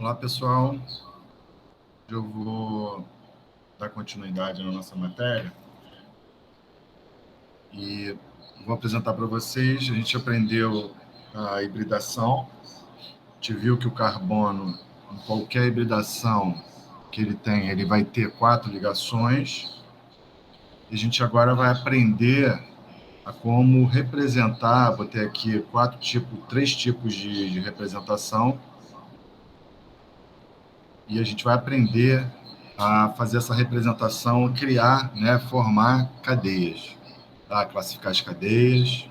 Olá, pessoal. Eu vou dar continuidade na nossa matéria e vou apresentar para vocês. A gente aprendeu a hibridação. A gente viu que o carbono, em qualquer hibridação que ele tem, ele vai ter 4 ligações. E a gente agora vai aprender a como representar. Botei aqui 3 tipos de representação. E a gente vai aprender a fazer essa representação, criar, formar cadeias, tá? Classificar as cadeias,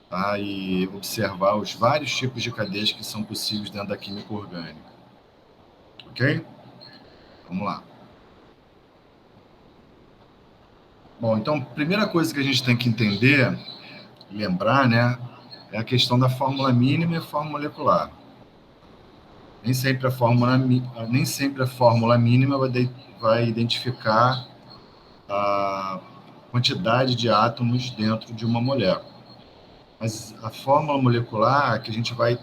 tá? E observar os vários tipos de cadeias que são possíveis dentro da química orgânica. Ok? Vamos lá. Bom, então, a primeira coisa que a gente tem que entender, lembrar, é a questão da fórmula mínima e a fórmula molecular. Nem sempre a fórmula mínima vai identificar a quantidade de átomos dentro de uma molécula. Mas a fórmula molecular que a gente vai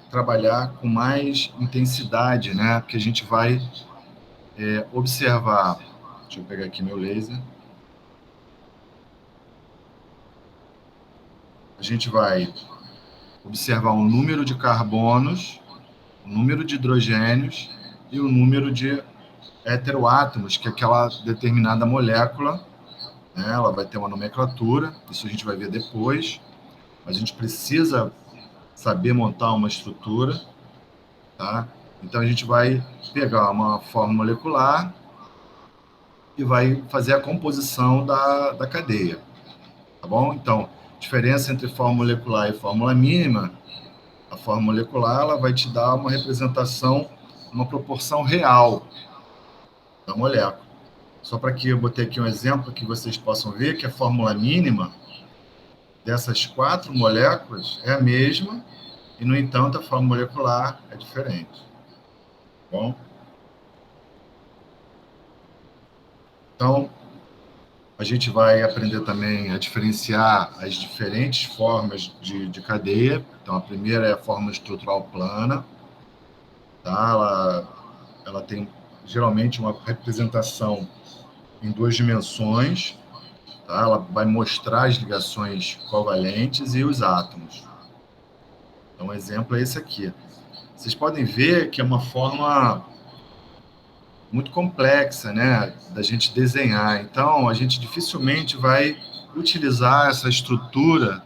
trabalhar com mais intensidade, Porque a gente vai observar. Deixa eu pegar aqui meu laser. A gente vai observar o número de carbonos, o número de hidrogênios e o número de heteroátomos que aquela determinada molécula, ela vai ter uma nomenclatura, isso a gente vai ver depois, mas a gente precisa saber montar uma estrutura, tá? Então a gente vai pegar uma fórmula molecular e vai fazer a composição da cadeia, tá bom? Então, diferença entre fórmula molecular e fórmula mínima, a fórmula molecular ela vai te dar uma representação, uma proporção real da molécula. Só para que eu botei aqui um exemplo que vocês possam ver que a fórmula mínima dessas 4 moléculas é a mesma e, no entanto, a fórmula molecular é diferente. Tá bom? Então, a gente vai aprender também a diferenciar as diferentes formas de cadeia. Então, a primeira é a forma estrutural plana. Tá? Ela tem, geralmente, uma representação em 2 dimensões. Tá? Ela vai mostrar as ligações covalentes e os átomos. Então, um exemplo é esse aqui. Vocês podem ver que é uma forma muito complexa, da gente desenhar. Então, a gente dificilmente vai utilizar essa estrutura,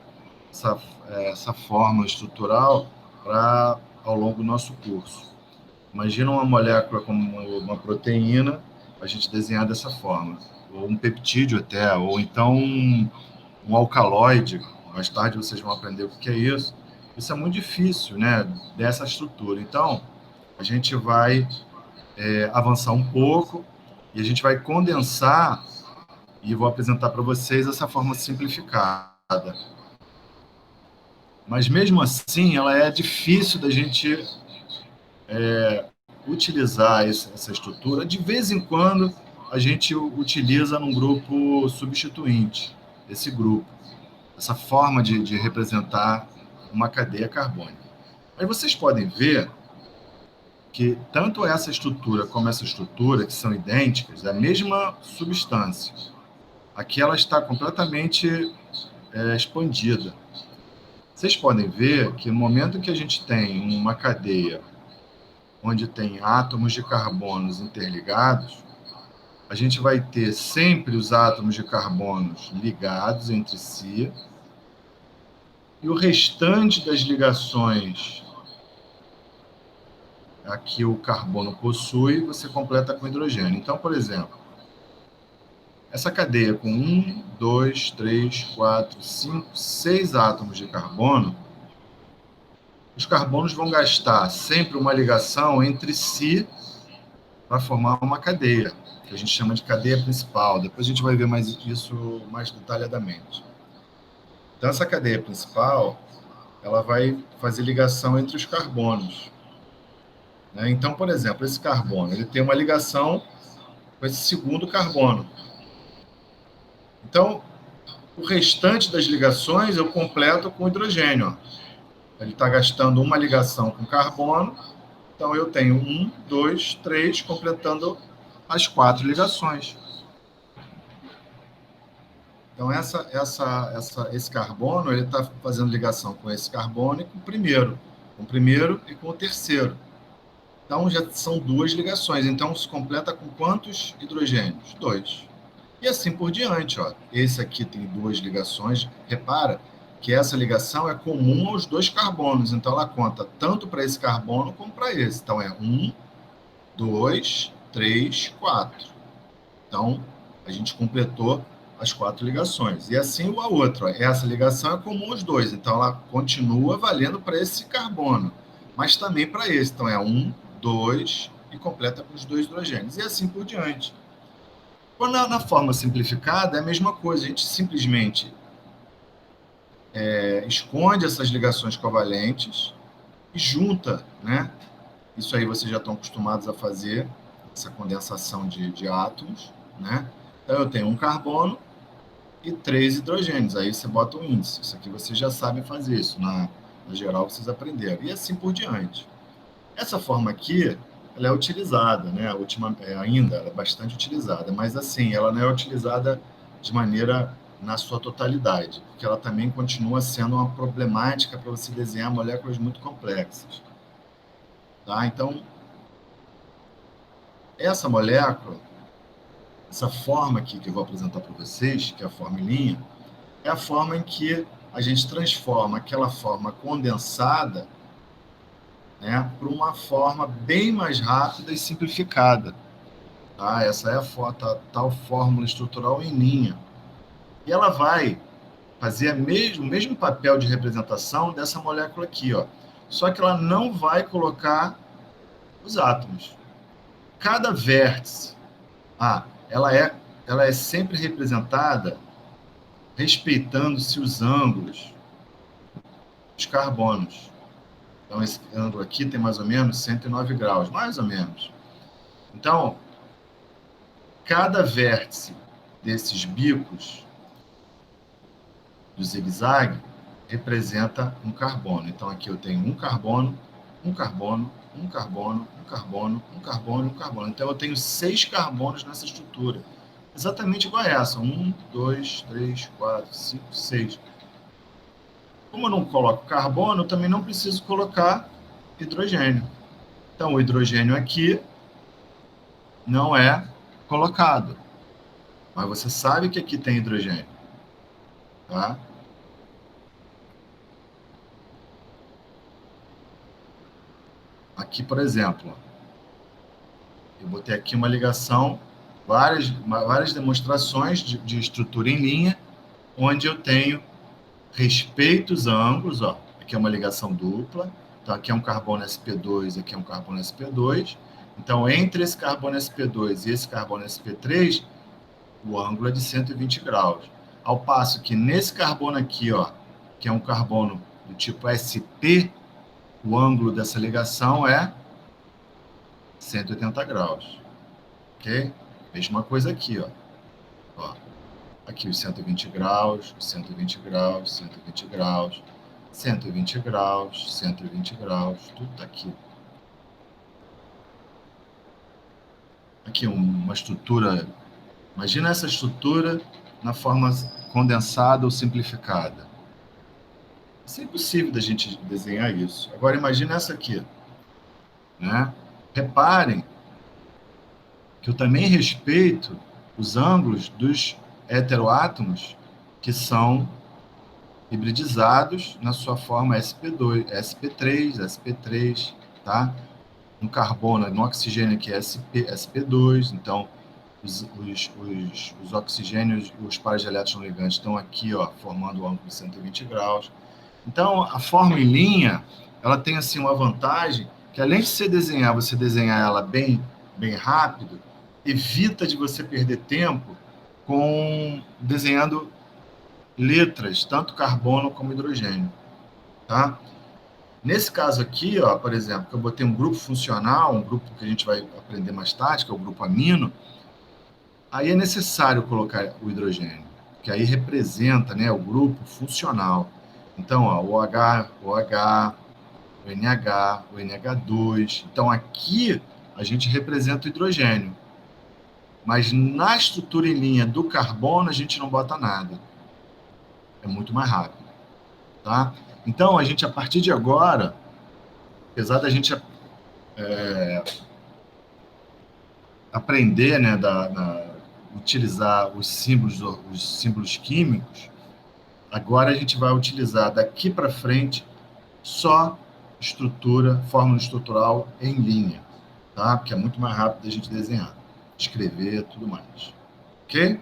essa forma estrutural ao longo do nosso curso. Imagina uma molécula como uma proteína, a gente desenhar dessa forma, ou um peptídeo até, ou então um alcaloide. Mais tarde vocês vão aprender o que é isso. Isso é muito difícil, dessa estrutura. Então, a gente vai avançar um pouco e a gente vai condensar e vou apresentar para vocês essa forma simplificada. Mas mesmo assim, ela é difícil da gente utilizar essa estrutura. De vez em quando, a gente utiliza num grupo substituinte, esse grupo, essa forma de representar uma cadeia carbônica. Aí vocês podem ver que tanto essa estrutura como essa estrutura, que são idênticas, é a mesma substância. Aqui ela está completamente expandida. Vocês podem ver que no momento que a gente tem uma cadeia onde tem átomos de carbonos interligados, a gente vai ter sempre os átomos de carbonos ligados entre si e o restante das ligações que o carbono possui, você completa com hidrogênio. Então, por exemplo, essa cadeia com 1, 2, 3, 4, 5, 6 átomos de carbono, os carbonos vão gastar sempre uma ligação entre si para formar uma cadeia, que a gente chama de cadeia principal. Depois a gente vai ver mais isso mais detalhadamente. Então, essa cadeia principal, ela vai fazer ligação entre os carbonos. Então, por exemplo, esse carbono, ele tem uma ligação com esse segundo carbono. Então, o restante das ligações eu completo com hidrogênio. Ele está gastando uma ligação com carbono Então, eu tenho 1, 2, 3, completando as 4 ligações. Então, esse carbono, ele está fazendo ligação com esse carbono e com o primeiro e com o terceiro. Então, já são 2 ligações. Então, se completa com quantos hidrogênios? 2. E assim por diante. Ó. Esse aqui tem 2 ligações. Repara que essa ligação é comum aos 2 carbonos. Então, ela conta tanto para esse carbono como para esse. Então, é 1, 2, 3, 4. Então, a gente completou as 4 ligações. E assim a outra. Ó. Essa ligação é comum aos 2. Então, ela continua valendo para esse carbono, mas também para esse. Então, é 1, 2 e completa com os 2 hidrogênios. E assim por diante. Quando na forma simplificada, é a mesma coisa. A gente simplesmente esconde essas ligações covalentes e junta, né? Isso aí vocês já estão acostumados a fazer, essa condensação de átomos, né? Então, eu tenho um carbono e 3 hidrogênios. Aí você bota um índice. Isso aqui vocês já sabem fazer isso. Na geral, vocês aprenderam. E assim por diante. Essa forma aqui, ela é utilizada, né? Ainda, ela é bastante utilizada. Mas, assim, ela não é utilizada de maneira na sua totalidade, porque ela também continua sendo uma problemática para você desenhar moléculas muito complexas. Tá? Então, essa molécula, essa forma aqui que eu vou apresentar para vocês, que é a formulinha, é a forma em que a gente transforma aquela forma condensada, né, para uma forma bem mais rápida e simplificada. Tá? Essa é a tal fórmula estrutural em linha. E ela vai fazer o mesmo papel de representação dessa molécula aqui, ó. Só que ela não vai colocar os átomos. Cada vértice, ela é sempre representada respeitando-se os ângulos dos carbonos. Então, esse ângulo aqui tem mais ou menos 109 graus, mais ou menos. Então, cada vértice desses bicos do zigue-zague representa um carbono. Então, aqui eu tenho um carbono, um carbono, um carbono, um carbono, um carbono e um carbono. Então, eu tenho 6 carbonos nessa estrutura. Exatamente igual a essa. 1, 2, 3, 4, 5, 6. Como eu não coloco carbono, eu também não preciso colocar hidrogênio. Então, o hidrogênio aqui não é colocado. Mas você sabe que aqui tem hidrogênio. Tá? Aqui, por exemplo, eu botei aqui uma ligação, várias demonstrações de estrutura em linha, onde eu tenho respeito os ângulos, ó. Aqui é uma ligação dupla, então aqui é um carbono sp2, aqui é um carbono sp2. Então, entre esse carbono sp2 e esse carbono sp3, o ângulo é de 120 graus. Ao passo que nesse carbono aqui, ó, que é um carbono do tipo sp, o ângulo dessa ligação é 180 graus. Ok? Mesma coisa aqui, ó. Ó. Aqui os 120 graus, 120 graus, 120 graus, 120 graus, 120 graus, tudo tá aqui. Aqui uma estrutura. Imagina essa estrutura na forma condensada ou simplificada. Isso é impossível da gente desenhar isso. Agora imagina essa aqui, né? Reparem que eu também respeito os ângulos dos heteroátomos que são hibridizados na sua forma sp2, sp3, sp3, tá? No carbono, no oxigênio aqui é sp2, então os oxigênios, os pares de elétrons ligantes estão aqui, ó, formando o ângulo de 120 graus. Então, a forma em linha, ela tem assim uma vantagem que além de você desenhar ela bem rápido, evita de você perder tempo desenhando letras, tanto carbono como hidrogênio, tá? Nesse caso aqui, ó, por exemplo, que eu botei um grupo funcional, um grupo que a gente vai aprender mais tarde, que é o grupo amino, aí é necessário colocar o hidrogênio, que aí representa, né, o grupo funcional. Então, ó, OH, OH, o NH, o NH2. Então, aqui a gente representa o hidrogênio. Mas na estrutura em linha do carbono, a gente não bota nada. É muito mais rápido. Tá? Então, a gente, a partir de agora, apesar da gente aprender, né, utilizar os símbolos químicos, agora a gente vai utilizar daqui para frente só fórmula estrutural em linha, tá? Porque é muito mais rápido a gente desenhar, escrever, tudo mais. Ok?